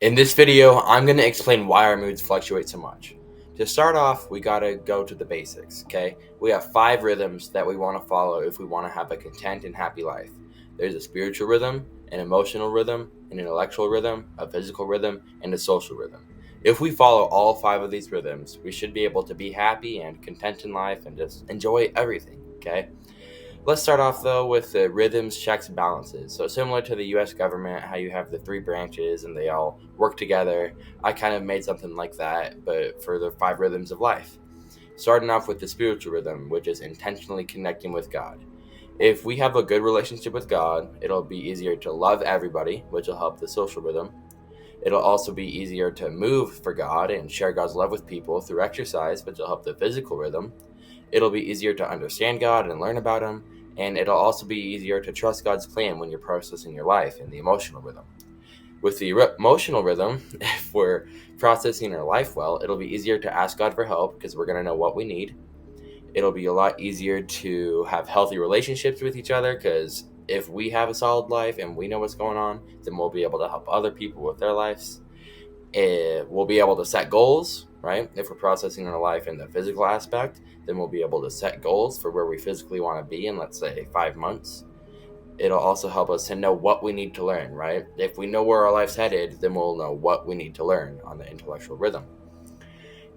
In this video, I'm going to explain why our moods fluctuate so much. To start off, we got to go to the basics, okay? We have 5 rhythms that we want to follow if we want to have a content and happy life. There's a spiritual rhythm, an emotional rhythm, an intellectual rhythm, a physical rhythm, and a social rhythm. If we follow all 5 of these rhythms, we should be able to be happy and content in life and just enjoy everything, okay? Let's start off though with the rhythms, checks, and balances. So similar to the US government, how you have the 3 branches and they all work together, I kind of made something like that, but for the 5 rhythms of life. Starting off with the spiritual rhythm, which is intentionally connecting with God. If we have a good relationship with God, it'll be easier to love everybody, which will help the social rhythm. It'll also be easier to move for God and share God's love with people through exercise, which will help the physical rhythm. It'll be easier to understand God and learn about Him, and it'll also be easier to trust God's plan when you're processing your life in the emotional rhythm. With the emotional rhythm, if we're processing our life well, it'll be easier to ask God for help because we're going to know what we need. It'll be a lot easier to have healthy relationships with each other because if we have a solid life and we know what's going on, then we'll be able to help other people with their lives. We'll be able to set goals, right? If we're processing our life in the physical aspect, then we'll be able to set goals for where we physically want to be in, let's say, 5 months. It'll also help us to know what we need to learn, right? If we know where our life's headed, then we'll know what we need to learn on the intellectual rhythm.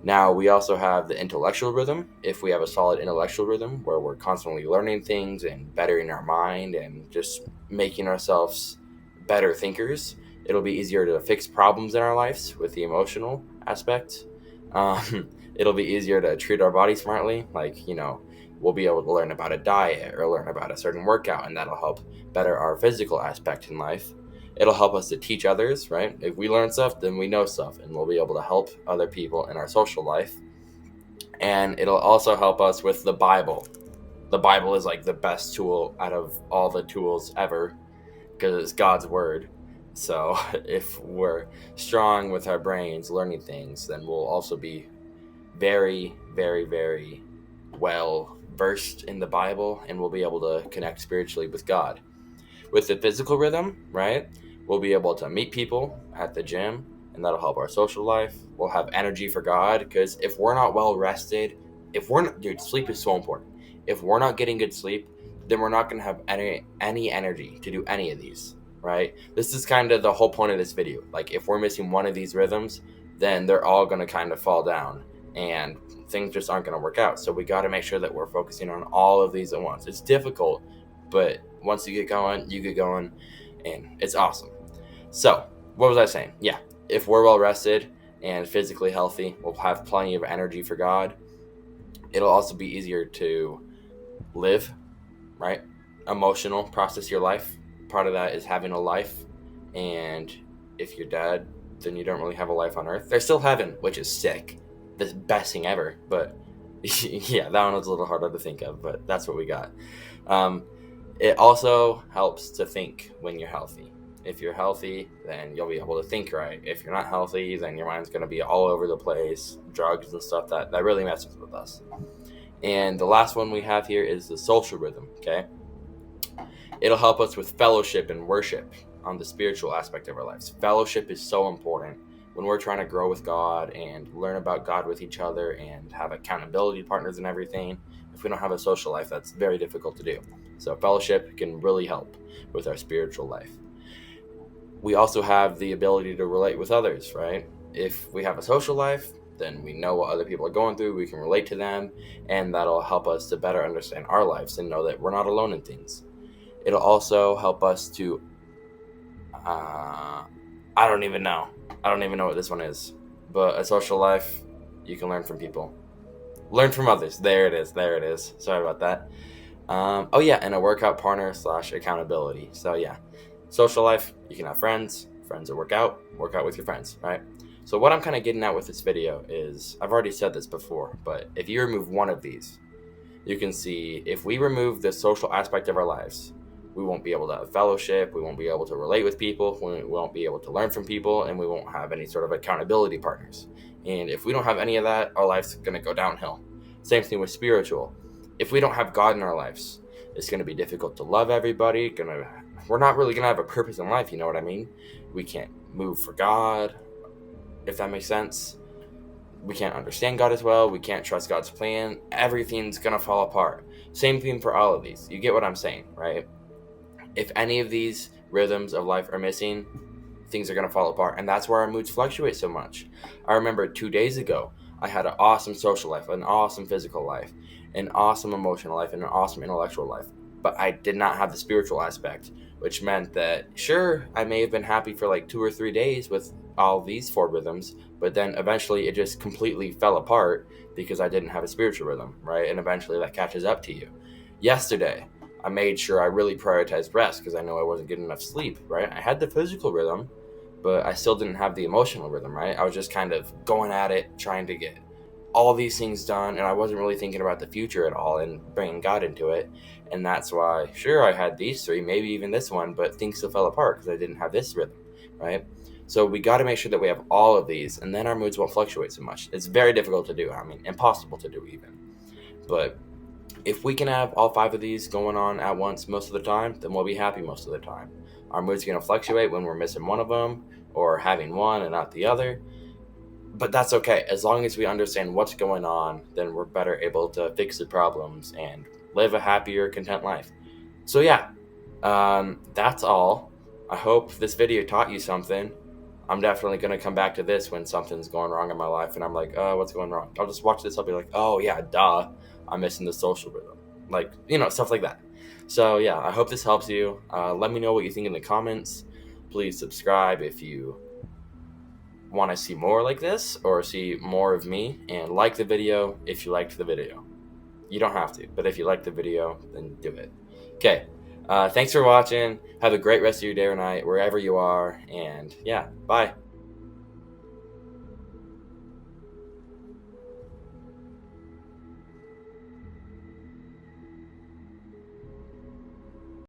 Now, we also have the intellectual rhythm. If we have a solid intellectual rhythm where we're constantly learning things and bettering our mind and just making ourselves better thinkers, it'll be easier to fix problems in our lives with the emotional aspect. It'll be easier to treat our body smartly. We'll be able to learn about a diet or learn about a certain workout, and that'll help better our physical aspect in life. It'll help us to teach others, right? If we learn stuff, then we know stuff, and we'll be able to help other people in our social life. And it'll also help us with the Bible. The Bible is like the best tool out of all the tools ever because it's God's word. So if we're strong with our brains learning things, then we'll also be very, very, very well versed in the Bible, and we'll be able to connect spiritually with God. With the physical rhythm, right, we'll be able to meet people at the gym, and that'll help our social life. We'll have energy for God, because if we're not well rested, sleep is so important. If we're not getting good sleep, then we're not going to have any energy to do any of these, right? This is kind of the whole point of this video. Like, if we're missing one of these rhythms, then they're all going to kind of fall down, and things just aren't going to work out. So we got to make sure that we're focusing on all of these at once. It's difficult, but once you get going, and it's awesome. So, what was I saying? Yeah, if we're well rested and physically healthy, we'll have plenty of energy for God. It'll also be easier to live, right? Emotional, process your life. Part of that is having a life, and if you're dead, then you don't really have a life on earth. There's still heaven, which is sick. The best thing ever, but yeah, that one was a little harder to think of, but that's what we got. It also helps to think when you're healthy. If you're healthy, then you'll be able to think right. If you're not healthy, then your mind's going to be all over the place, drugs and stuff that really messes with us. And the last one we have here is the social rhythm, okay? It'll help us with fellowship and worship on the spiritual aspect of our lives. Fellowship is so important when we're trying to grow with God and learn about God with each other and have accountability partners and everything. If we don't have a social life, that's very difficult to do. So fellowship can really help with our spiritual life. We also have the ability to relate with others, right? If we have a social life, then we know what other people are going through, we can relate to them, and that'll help us to better understand our lives and know that we're not alone in things. It'll also help us to, I don't even know what this one is, but a social life, you can learn from people. Learn from others. There it is. Sorry about that. And a workout partner / accountability. So yeah, social life, you can have friends that work out with your friends, right? So what I'm kind of getting at with this video is, I've already said this before, but if you remove one of these, you can see if we remove the social aspect of our lives, we won't be able to have fellowship, we won't be able to relate with people, we won't be able to learn from people, and we won't have any sort of accountability partners. And if we don't have any of that, our life's going to go downhill. Same thing with spiritual. If we don't have God in our lives, it's going to be difficult to love everybody. We're not really going to have a purpose in life, you know what I mean? We can't move for God, if that makes sense. We can't understand God as well. We can't trust God's plan. Everything's going to fall apart. Same thing for all of these. You get what I'm saying, right? If any of these rhythms of life are missing, things are going to fall apart. And that's where our moods fluctuate so much. I remember 2 days ago, I had an awesome social life, an awesome physical life, an awesome emotional life, and an awesome intellectual life. But I did not have the spiritual aspect, which meant that, sure, I may have been happy for like 2 or 3 days with all these 4 rhythms, but then eventually it just completely fell apart because I didn't have a spiritual rhythm, right? And eventually that catches up to you. Yesterday, I made sure I really prioritized rest because I know I wasn't getting enough sleep, right? I had the physical rhythm, but I still didn't have the emotional rhythm, right? I was just kind of going at it, trying to get all these things done, and I wasn't really thinking about the future at all and bringing God into it. And that's why, sure, I had these 3, maybe even this one, but things still fell apart because I didn't have this rhythm, right? So we got to make sure that we have all of these, and then our moods won't fluctuate so much. It's very difficult to do. I mean, impossible to do even. But if we can have all 5 of these going on at once most of the time, then we'll be happy most of the time. Our moods are going to fluctuate when we're missing one of them or having one and not the other. But that's okay. As long as we understand what's going on, then we're better able to fix the problems and live a happier, content life. So yeah, that's all. I hope this video taught you something. I'm definitely going to come back to this when something's going wrong in my life and I'm like, oh, what's going wrong? I'll just watch this. I'll be like, oh yeah, duh. I'm missing the social rhythm. Like, stuff like that. So yeah, I hope this helps you. Let me know what you think in the comments. Please subscribe if you want to see more like this or see more of me, and like the video if you liked the video. You don't have to, but if you like the video, then do it. Okay, thanks for watching. Have a great rest of your day or night wherever you are, and yeah, bye.